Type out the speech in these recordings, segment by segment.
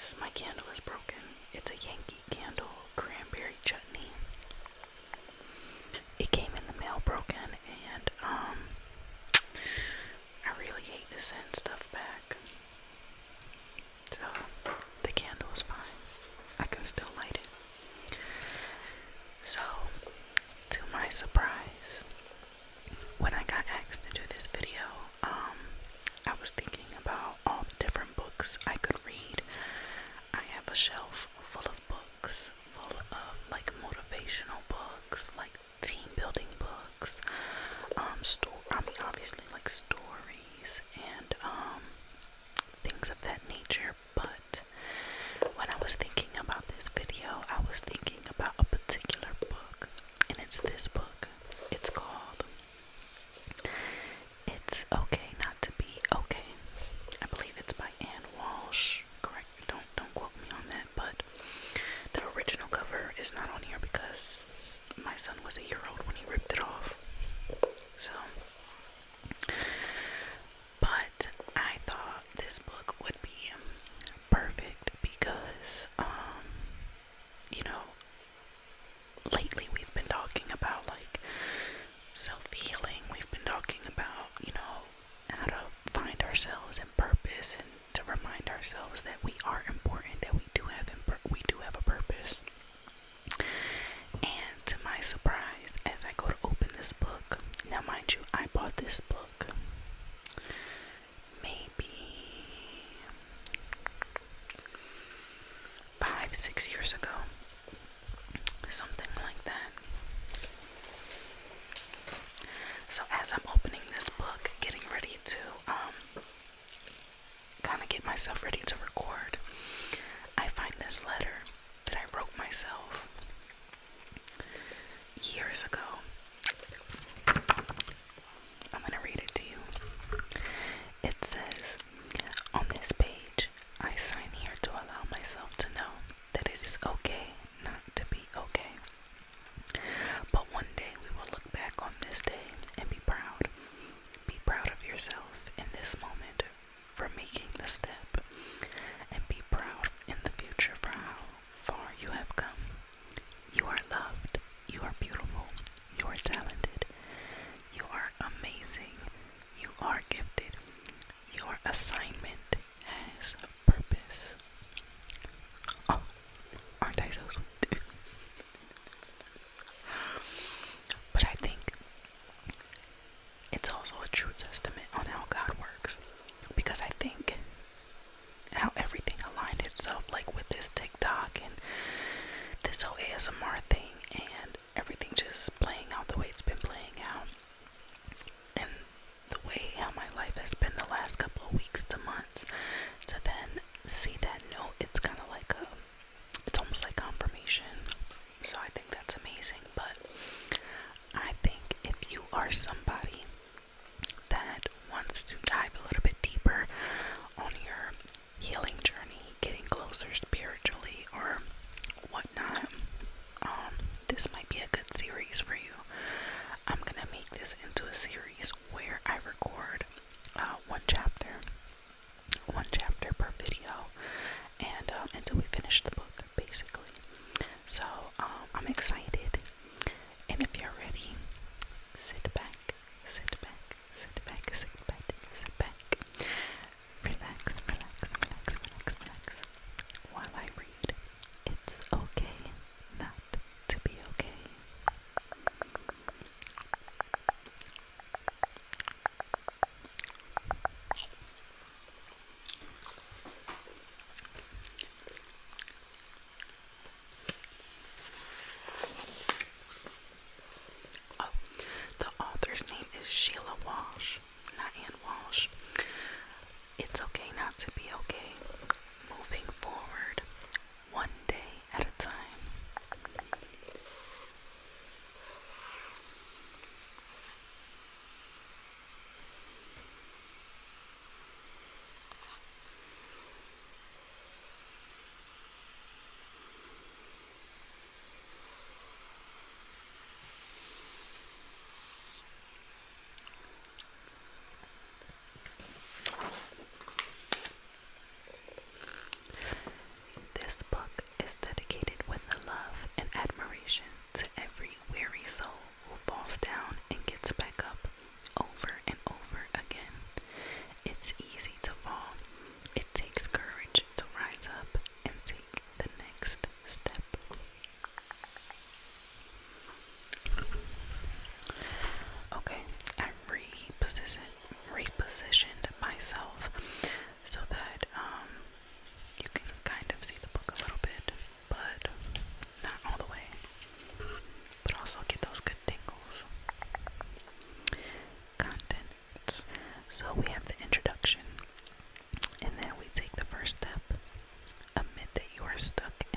guys, my candle is broken. It's a Yankee candle, cranberry chutney. It came in the mail broken, and I really hate to send stuff back. So the candle is fine. I can still light it. So, to my surprise, when I got asked to do this video, I was thinking about all the different books I could read. I have a shelf full of books, full of like motivational books, like team building books, obviously like stories and things of that nature. But when I was thinking about this video, I was thinking about a particular book, and it's this book. It's called It's Okay Not to Be Okay. I believe it's by Anne Walsh. Correct? Don't quote me on that, but the original cover is not on here because my son was 1 year old when he ripped it off. So, but I thought this book would be perfect because, you know, lately we've been talking about like self-healing. We've been talking about, how to find ourselves and purpose, and to remind ourselves that we are important, that we do have a purpose. And to my surprise, as I go to open this book, now mind you, I bought this book maybe 5-6 years ago, something like that. So as I'm opening this book, getting ready to kind of get myself ready to record, I find this letter that I wrote myself years ago. I'm going to read it to you. It says, "On this page, I sign here to allow myself to know that it is okay not to be okay. But one day we will look back on this day and be proud. Be proud of yourself in this moment for making the step, and be proud in the future for how far you have come. You are loved. You are beautiful. You are talented. You are amazing. You are gifted. Your assignment has purpose." Oh, aren't I so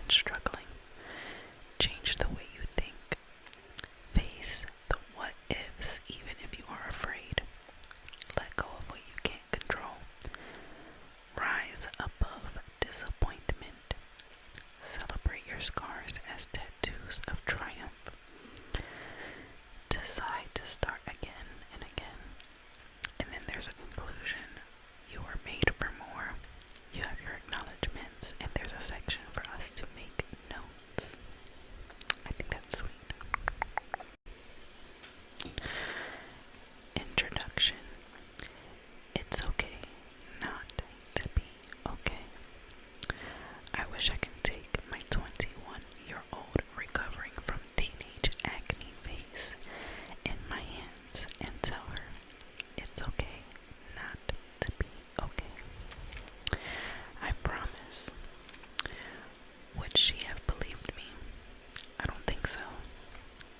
and struggling. Change the way you think. Face the what ifs even if you are afraid. Let go of what you can't control. Rise above disappointment. Celebrate your scars as tattoos of triumph. Decide to start again and again. And then there's a conclusion. You are made for more. You have your acknowledgments, and there's a section for us to make notes. I think that's sweet. Introduction. It's okay not to be okay. I wish I could take my 21-year-old recovering from teenage acne face in my hands and tell her it's okay not to be okay. I promise. Would she have believed me? I don't think so.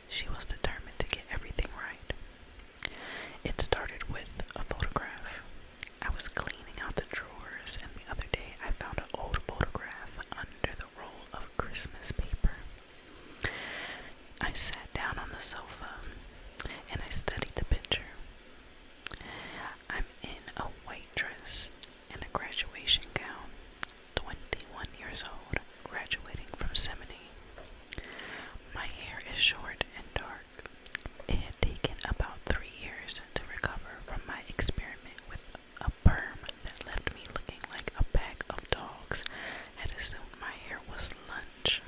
She was determined to get everything right. It started with a photograph. I was cleaning out the drawers, and the other day I found an old photograph under the roll of Christmas paper. I sat down on the sofa and I studied the picture. I'm in a white dress and a graduation gown, 21 years old, graduating from seminary. My hair is short and dark. It had taken about 3 years to recover from my experiment with a perm that left me looking like a pack of dogs had assumed my hair was lunch.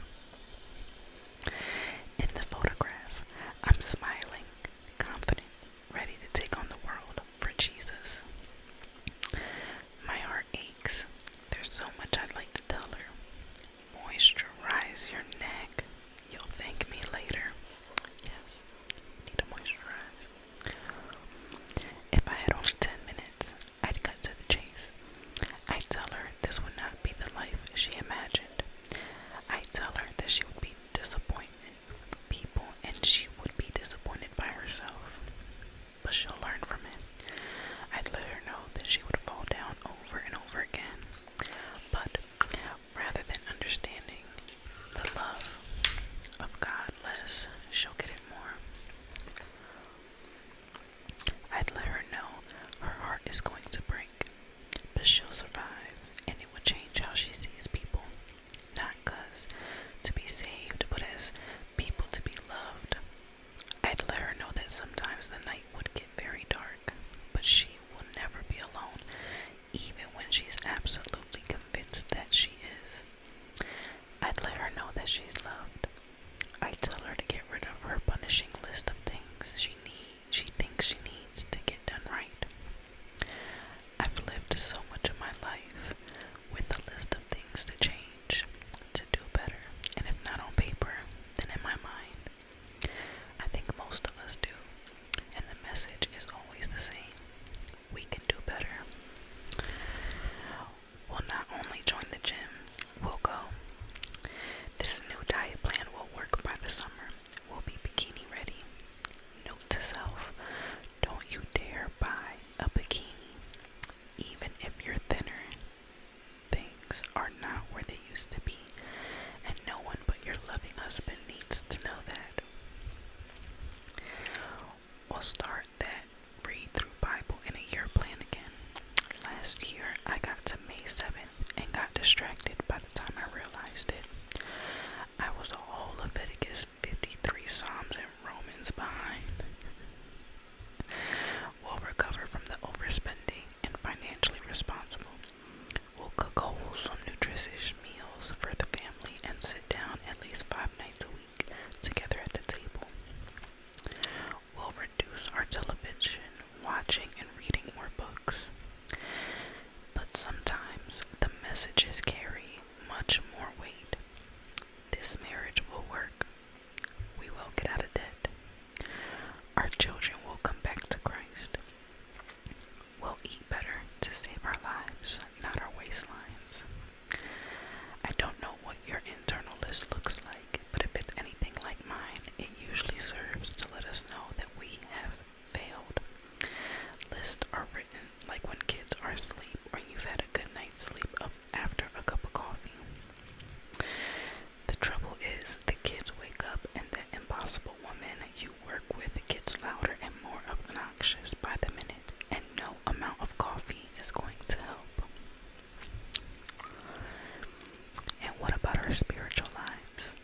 our spiritual lives.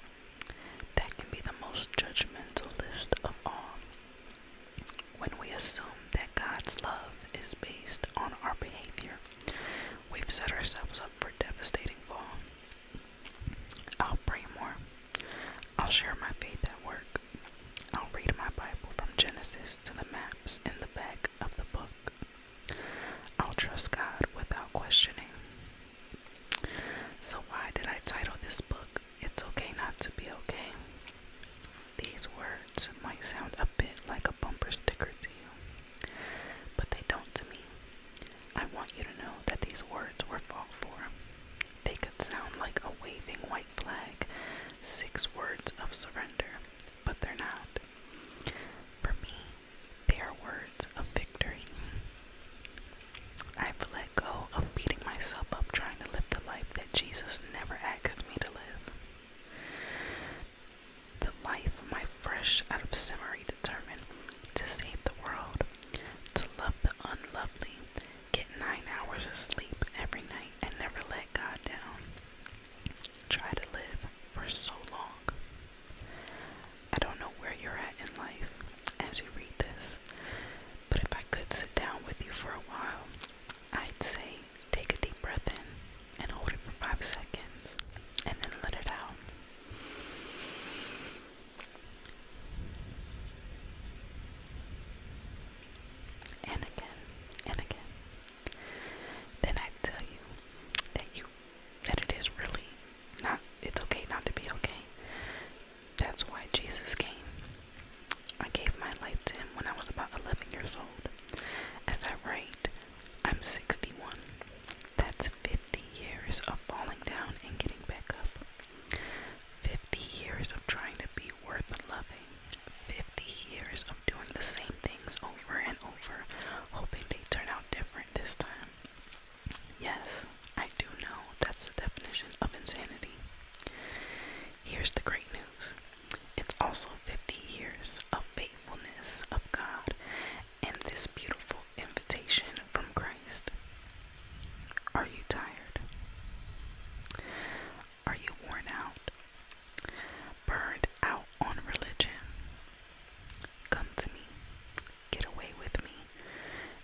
That can be the most judgmental list of all. When we assume that God's love is based on our behavior, we've set ourselves up for devastating fall. I'll pray more. I'll share my faith at work. I'll read my Bible from Genesis to the maps in the back of the book. I'll trust God without questioning. So why did I title this book, It's Okay Not to Be Okay? These words might sound a bit like a bumper sticker to you, but they don't to me. I want you to know that these words were fought for. They could sound like a waving white flag, 6 words of surrender, but they're not. For me, they are words of victory. I've let go of beating myself up trying to live the life that Jesus never asked me to live. The life my fresh out of seminary determined to save the world, to love the unlovely, get 9 hours of sleep every night and never let God down. Try to live for so long. I don't know where you're at in life as you read this, but if I could sit down with you for a while, I'd say take a deep breath in and hold it for 5 seconds and then let it out. And again and again. Then I'd tell you that it is really not, it's okay not to be okay. That's why Jesus came. I gave my life to him when I was about 11 years old. As I write, I'm 61. That's 50 years of falling down and getting back up. 50 years of trying to be worth loving. 50 years of doing the same things over and over, hoping they turn out different this time. Yes, I do know that's the definition of insanity. Here's the great news. It's also 50 years of faithfulness of God and this beautiful invitation from Christ. Are you tired? Are you worn out? Burned out on religion? Come to me. Get away with me,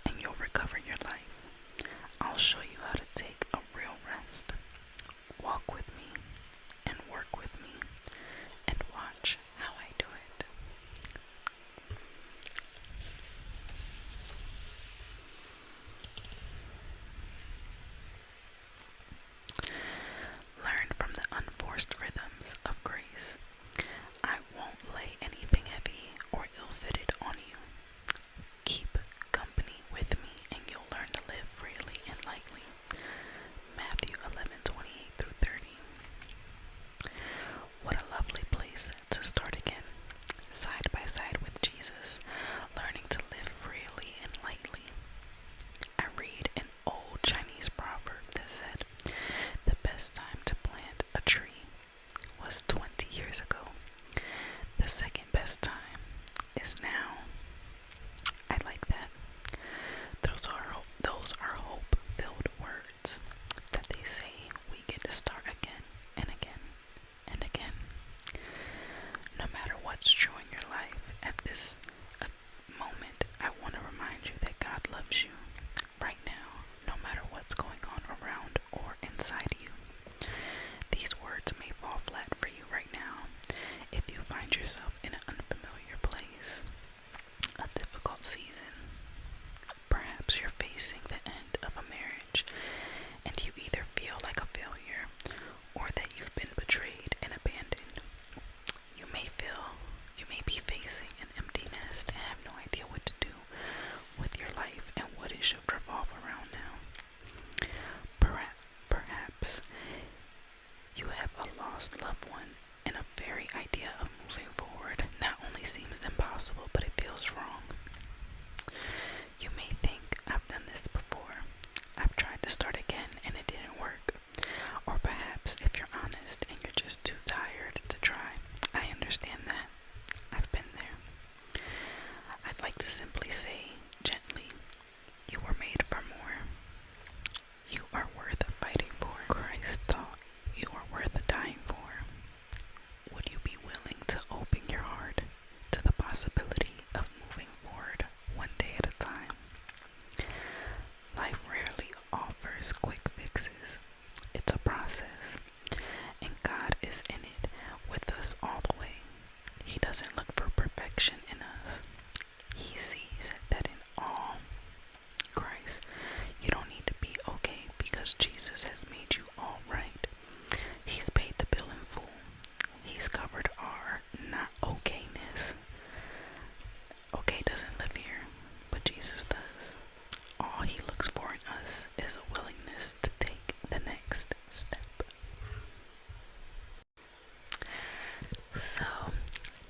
and you'll recover your life. I'll show you how to take a real rest. Walk with me and work with me and watch how I do it. Learn from the unforced rhythms of grace. I won't lay anything heavy or ill-fitted on you. Keep company with me and you'll learn to live freely and lightly. Matthew 11:28 through 30. What a lovely place to start again, side by side with Jesus, learning to live freely and lightly. I read an old Chinese proverb that said, the best time to plant a tree was 20 years ago. The second best time is now. I like that. Those are hope-filled words that they say we get to start again and again and again. No matter what's true in your life at this moment, I want to remind you that God loves you right now, no matter what's going on around or inside you. These words may fall flat for you right now if you find yourself in an unfamiliar place, a difficult season. Perhaps you're facing the end of a marriage and you either feel like a failure or that you've been betrayed and abandoned. You may be facing an empty nest and have no idea what to do with your life and what it should revolve around now. Perhaps you have a lost loved one and a very idea of moving forward not only seems impossible, but it feels wrong. You may think, I've done this before. I've tried to start again and it didn't work. Or perhaps if you're honest and you're just too tired to try, I understand that. I've been there. I'd like to simply say gently, you were made for more. You are worth fighting for. Christ thought you are worth dying for. is in it with us all the way. He doesn't look for perfection in us. He sees that in all Christ, you don't need to be okay because Jesus has made you all right. He's paid the bill in full. He's covered our not okayness. Okay doesn't live here, but Jesus does. All he looks for in us is a willingness to take the next step. So,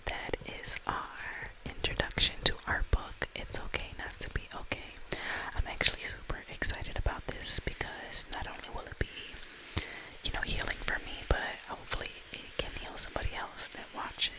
that is our introduction to our book, It's Okay Not to Be Okay. I'm actually super excited about this because not only will it be, healing for me, but hopefully it can heal somebody else that watches